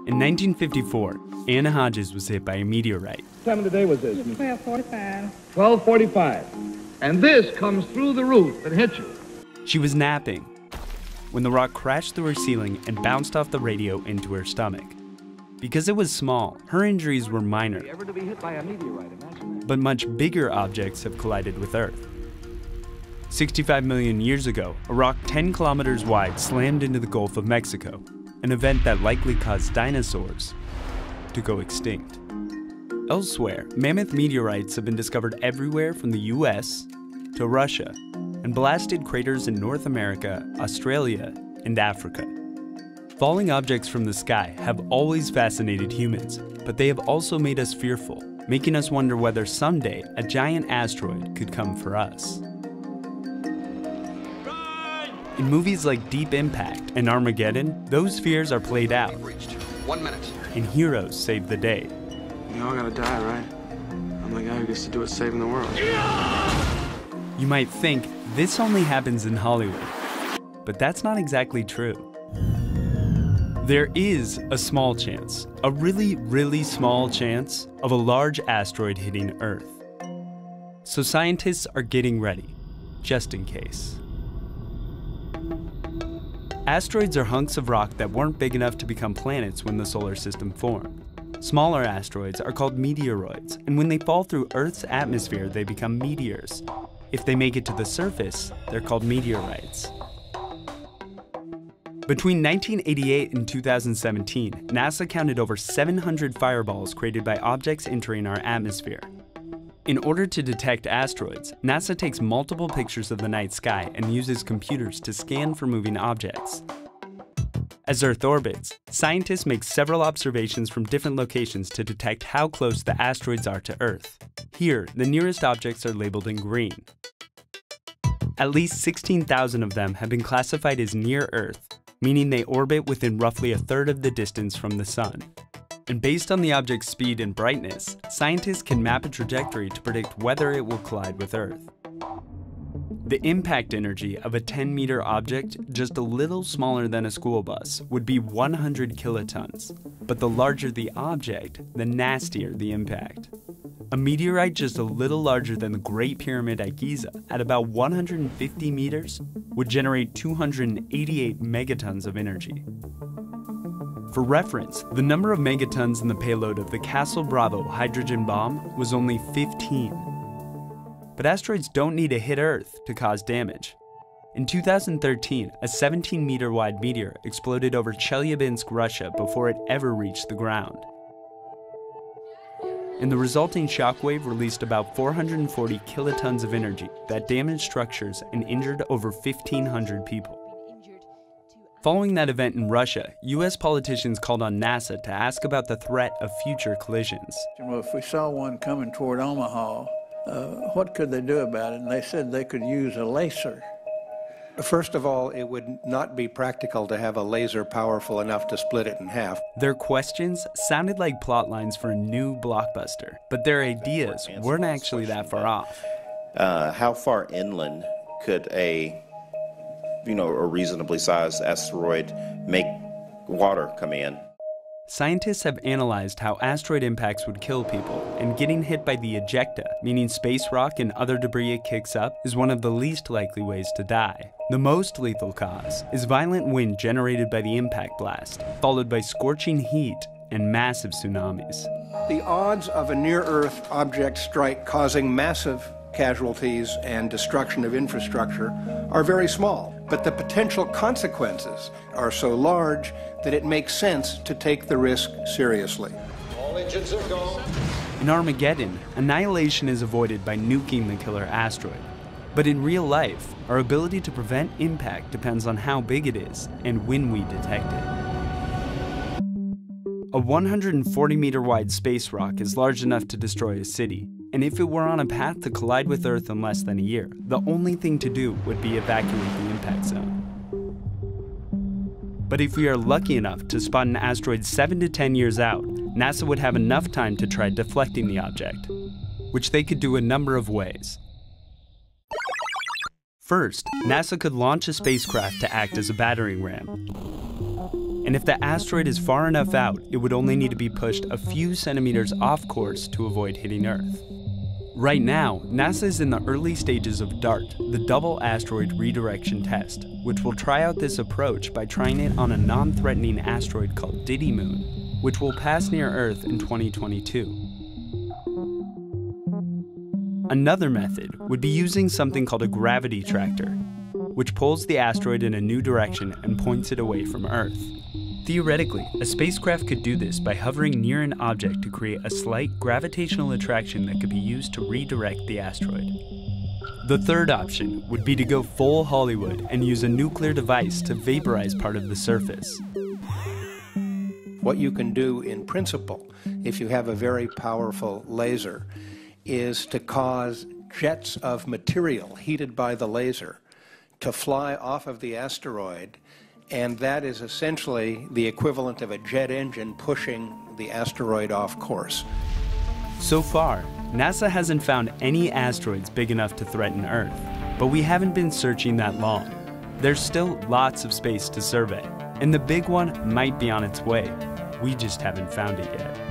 In 1954, Anna Hodges was hit by a meteorite. What time of the day was this? 12:45. 12:45. And this comes through the roof and hit you. She was napping when the rock crashed through her ceiling and bounced off the radio into her stomach. Because it was small, her injuries were minor. Ever to be hit by a meteorite, imagine that. But much bigger objects have collided with Earth. 65 million years ago, a rock 10 kilometers wide slammed into the Gulf of Mexico, an event that likely caused dinosaurs to go extinct. Elsewhere, mammoth meteorites have been discovered everywhere from the US to Russia, and blasted craters in North America, Australia, and Africa. Falling objects from the sky have always fascinated humans, but they have also made us fearful, making us wonder whether someday a giant asteroid could come for us. In movies like Deep Impact and Armageddon, those fears are played out, 1 minute. and heroes save the day. We all gotta die, right? I'm the guy who gets to do it saving the world. You might think this only happens in Hollywood, but that's not exactly true. There is a small chance, a really, really small chance, of a large asteroid hitting Earth. So scientists are getting ready, just in case. Asteroids are hunks of rock that weren't big enough to become planets when the solar system formed. Smaller asteroids are called meteoroids, and when they fall through Earth's atmosphere, they become meteors. If they make it to the surface, they're called meteorites. Between 1988 and 2017, NASA counted over 700 fireballs created by objects entering our atmosphere. In order to detect asteroids, NASA takes multiple pictures of the night sky and uses computers to scan for moving objects. As Earth orbits, scientists make several observations from different locations to detect how close the asteroids are to Earth. Here, the nearest objects are labeled in green. At least 16,000 of them have been classified as near Earth, meaning they orbit within roughly a third of the distance from the Sun. And based on the object's speed and brightness, scientists can map a trajectory to predict whether it will collide with Earth. The impact energy of a 10-meter object just a little smaller than a school bus would be 100 kilotons. But the larger the object, the nastier the impact. A meteorite just a little larger than the Great Pyramid at Giza, at about 150 meters, would generate 288 megatons of energy. For reference, the number of megatons in the payload of the Castle Bravo hydrogen bomb was only 15. But asteroids don't need to hit Earth to cause damage. In 2013, a 17-meter-wide meteor exploded over Chelyabinsk, Russia before it ever reached the ground. And the resulting shockwave released about 440 kilotons of energy that damaged structures and injured over 1,500 people. Following that event in Russia, US politicians called on NASA to ask about the threat of future collisions. Well, if we saw one coming toward Omaha, what could they do about it? And they said they could use a laser. First of all, it would not be practical to have a laser powerful enough to split it in half. Their questions sounded like plot lines for a new blockbuster, but their ideas weren't actually that far off. How far inland could a reasonably sized asteroid make water come in? Scientists have analyzed how asteroid impacts would kill people, and getting hit by the ejecta, meaning space rock and other debris it kicks up, is one of the least likely ways to die. The most lethal cause is violent wind generated by the impact blast, followed by scorching heat and massive tsunamis. The odds of a near-Earth object strike causing massive casualties and destruction of infrastructure are very small, but the potential consequences are so large that it makes sense to take the risk seriously. All engines are gone. In Armageddon, annihilation is avoided by nuking the killer asteroid. But in real life, our ability to prevent impact depends on how big it is and when we detect it. A 140-meter-wide space rock is large enough to destroy a city, and if it were on a path to collide with Earth in less than a year, the only thing to do would be evacuate the impact zone. But if we are lucky enough to spot an asteroid 7 to 10 years out, NASA would have enough time to try deflecting the object, which they could do a number of ways. First, NASA could launch a spacecraft to act as a battering ram. and if the asteroid is far enough out, it would only need to be pushed a few centimeters off course to avoid hitting Earth. Right now, NASA is in the early stages of DART, the Double Asteroid Redirection Test, which will try out this approach by trying it on a non-threatening asteroid called Didymoon, which will pass near Earth in 2022. Another method would be using something called a gravity tractor, which pulls the asteroid in a new direction and points it away from Earth. Theoretically, a spacecraft could do this by hovering near an object to create a slight gravitational attraction that could be used to redirect the asteroid. The third option would be to go full Hollywood and use a nuclear device to vaporize part of the surface. What you can do in principle, if you have a very powerful laser, is to cause jets of material heated by the laser to fly off of the asteroid, and that is essentially the equivalent of a jet engine pushing the asteroid off course. So far, NASA hasn't found any asteroids big enough to threaten Earth, but we haven't been searching that long. There's still lots of space to survey, and the big one might be on its way. We just haven't found it yet.